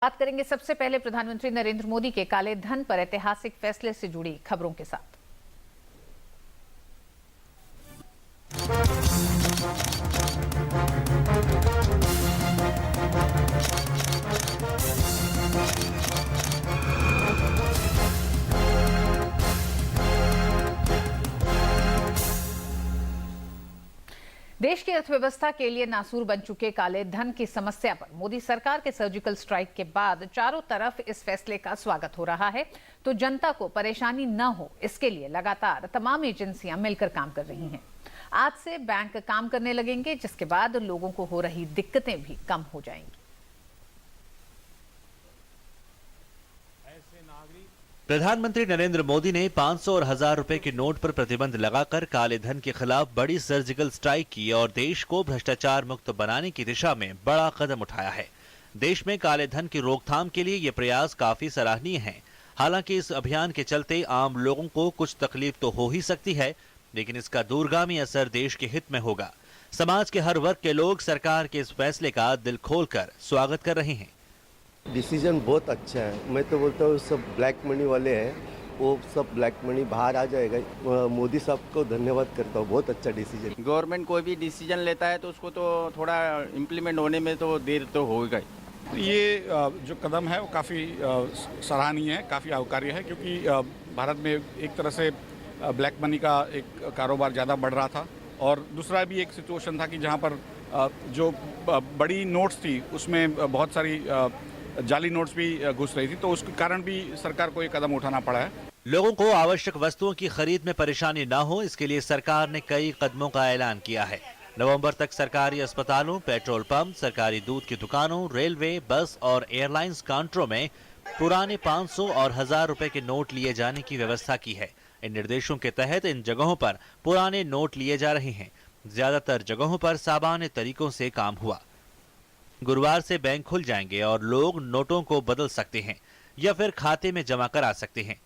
बात करेंगे सबसे पहले प्रधानमंत्री नरेंद्र मोदी के काले धन पर ऐतिहासिक फैसले से जुड़ी खबरों के साथ। देश की अर्थव्यवस्था के लिए नासूर बन चुके काले धन की समस्या पर मोदी सरकार के सर्जिकल स्ट्राइक के बाद चारों तरफ इस फैसले का स्वागत हो रहा है। तो जनता को परेशानी न हो, इसके लिए लगातार तमाम एजेंसियां मिलकर काम कर रही हैं। आज से बैंक काम करने लगेंगे, जिसके बाद लोगों को हो रही दिक्कतें भी कम हो जाएंगी। प्रधानमंत्री नरेंद्र मोदी ने 500 और 1000 रुपए के नोट पर प्रतिबंध लगाकर काले धन के खिलाफ बड़ी सर्जिकल स्ट्राइक की और देश को भ्रष्टाचार मुक्त बनाने की दिशा में बड़ा कदम उठाया है। देश में काले धन की रोकथाम के लिए ये प्रयास काफी सराहनीय हैं। हालांकि इस अभियान के चलते आम लोगों को कुछ तकलीफ तो हो ही सकती है, लेकिन इसका दूरगामी असर देश के हित में होगा। समाज के हर वर्ग के लोग सरकार के इस फैसले का दिल खोलकर स्वागत कर रहे हैं। डिसीजन बहुत अच्छा है। मैं तो बोलता हूँ सब ब्लैक मनी वाले हैं, वो सब ब्लैक मनी बाहर आ जाएगा। मोदी साहब को धन्यवाद करता हूँ, बहुत अच्छा डिसीजन। गवर्नमेंट कोई भी डिसीजन लेता है तो उसको तो थोड़ा इम्प्लीमेंट होने में तो देर तो होगा ही। ये जो कदम है वो काफ़ी सराहनीय है, काफ़ी आवकार्य है, क्योंकि भारत में एक तरह से ब्लैक मनी का एक कारोबार ज़्यादा बढ़ रहा था और दूसरा भी एक सिचुएशन था कि जहाँ पर जो बड़ी नोट्स थी उसमें बहुत सारी जाली नोट्स भी घुस रही थी, तो उसके कारण भी सरकार को ये कदम उठाना पड़ा है। लोगों को आवश्यक वस्तुओं की खरीद में परेशानी न हो, इसके लिए सरकार ने कई कदमों का ऐलान किया है। नवंबर तक सरकारी अस्पतालों, पेट्रोल पंप, सरकारी दूध की दुकानों, रेलवे, बस और एयरलाइंस काउंटरों में पुराने 500 और 1000 रुपए के नोट लिए जाने की व्यवस्था की है। इन निर्देशों के तहत इन जगहों पर पुराने नोट लिए जा रहे हैं। ज्यादातर जगहों पर सामान्य तरीकों से काम हुआ। गुरुवार से बैंक खुल जाएंगे और लोग नोटों को बदल सकते हैं या फिर खाते में जमा करा सकते हैं।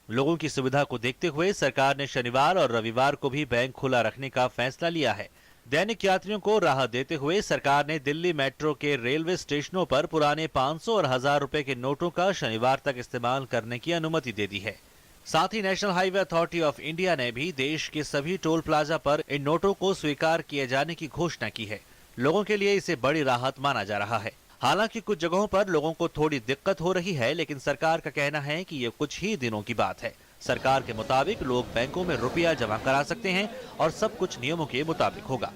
लोगों की सुविधा को देखते हुए सरकार ने शनिवार और रविवार को भी बैंक खुला रखने का फैसला लिया है। दैनिक यात्रियों को राहत देते हुए सरकार ने दिल्ली मेट्रो के रेलवे स्टेशनों पर पुराने 500 और 1000 रुपए के नोटों का शनिवार तक इस्तेमाल करने की अनुमति दे दी है। साथ ही national highway authority of India ने भी देश के सभी टोल प्लाजा पर इन नोटों को स्वीकार किए जाने की घोषणा की है। लोगों के लिए इसे बड़ी राहत माना जा रहा है। हालांकि कुछ जगहों पर लोगों को थोड़ी दिक्कत हो रही है, लेकिन सरकार का कहना है कि ये कुछ ही दिनों की बात है। सरकार के मुताबिक लोग बैंकों में रुपया जमा करा सकते हैं और सब कुछ नियमों के मुताबिक होगा।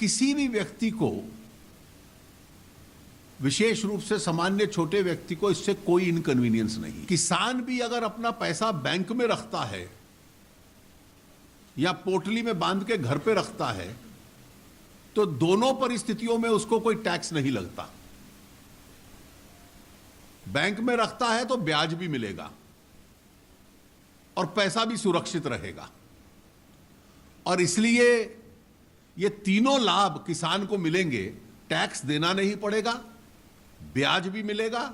किसी भी व्यक्ति को, विशेष रूप से सामान्य छोटे व्यक्ति को, इससे कोई इनकन्वीनियंस नहीं। किसान भी अगर अपना पैसा बैंक में रखता है या पोटली में बांध के घर पे रखता है तो दोनों परिस्थितियों में उसको कोई टैक्स नहीं लगता। बैंक में रखता है तो ब्याज भी मिलेगा और पैसा भी सुरक्षित रहेगा, और इसलिए ये तीनों लाभ किसान को मिलेंगे। टैक्स देना नहीं पड़ेगा, ब्याज भी मिलेगा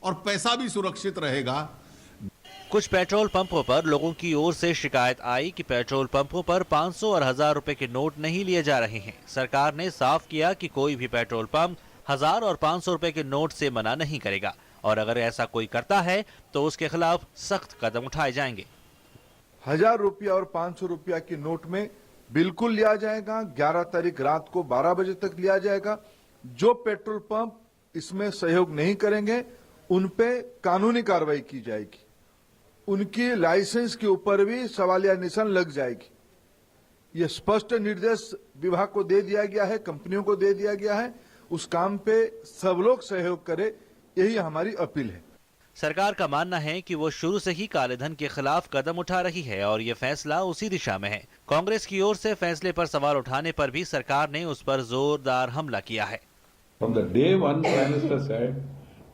और पैसा भी सुरक्षित रहेगा। कुछ पेट्रोल पंपों पर लोगों की ओर से शिकायत आई कि पेट्रोल पंपों पर 500 और 1000 रुपए के नोट नहीं लिए जा रहे हैं। सरकार ने साफ किया कि कोई भी पेट्रोल पंप 1000 और 500 रुपए के नोट से मना नहीं करेगा, और अगर ऐसा कोई करता है तो उसके खिलाफ सख्त कदम उठाए जाएंगे। 1000 रुपया और 500 रुपया के नोट में बिल्कुल लिया जाएगा। 11 तारीख रात को 12 बजे तक लिया जाएगा। जो पेट्रोल पंप इसमें सहयोग नहीं करेंगे उन पे कानूनी कार्रवाई की जाएगी। उनकी लाइसेंस के ऊपर भी सवालिया निशान लग जाएगी। ये स्पष्ट निर्देश विभाग को दे दिया गया है, कंपनियों को दे दिया गया है। उस काम पे सब लोग सहयोग करें, यही हमारी अपील है। सरकार का मानना है कि वो शुरू से ही काले धन के खिलाफ कदम उठा रही है और ये फैसला उसी दिशा में है। कांग्रेस की ओर से फैसले पर सवाल उठाने पर भी सरकार ने उस पर जोरदार हमला किया है। From the day one, Prime Minister said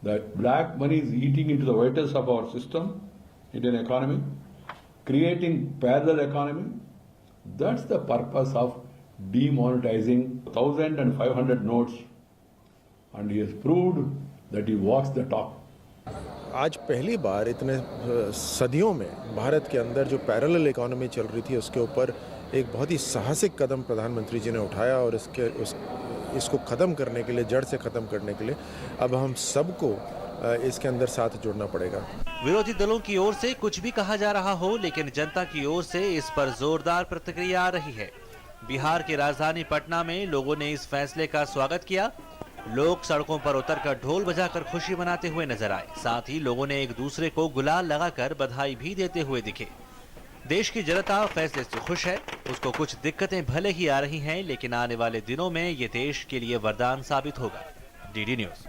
that black money is eating into the vitals of our system, Indian economy, creating parallel economy. That's the purpose of demonetizing 1,000 and 500 notes, and he has proved that he walks the talk. आज पहली बार इतने सदियों में भारत के अंदर जो parallel economy चल रही थी उसके ऊपर एक बहुत ही साहसिक कदम प्रधानमंत्री जी ने उठाया और इसको ख़त्म करने के लिए, जड़ से ख़त्म करने के लिए अब हम सबको इसके अंदर साथ जुड़ना पड़ेगा। विरोधी दलों की ओर से कुछ भी कहा जा रहा हो, लेकिन जनता की ओर से इस पर जोरदार प्रतिक्रिया आ रही है। बिहार की राजधानी पटना में लोगों ने इस फैसले का स्वागत किया। लोग सड़कों पर उतरकर ढोल बजाकर खुशी मनाते हुए नजर आए। साथ ही लोगों ने एक दूसरे को गुलाल लगाकर बधाई भी देते हुए दिखे। देश की जनता फैसले से खुश है। उसको कुछ दिक्कतें भले ही आ रही हैं, लेकिन आने वाले दिनों में ये देश के लिए वरदान साबित होगा। DD news.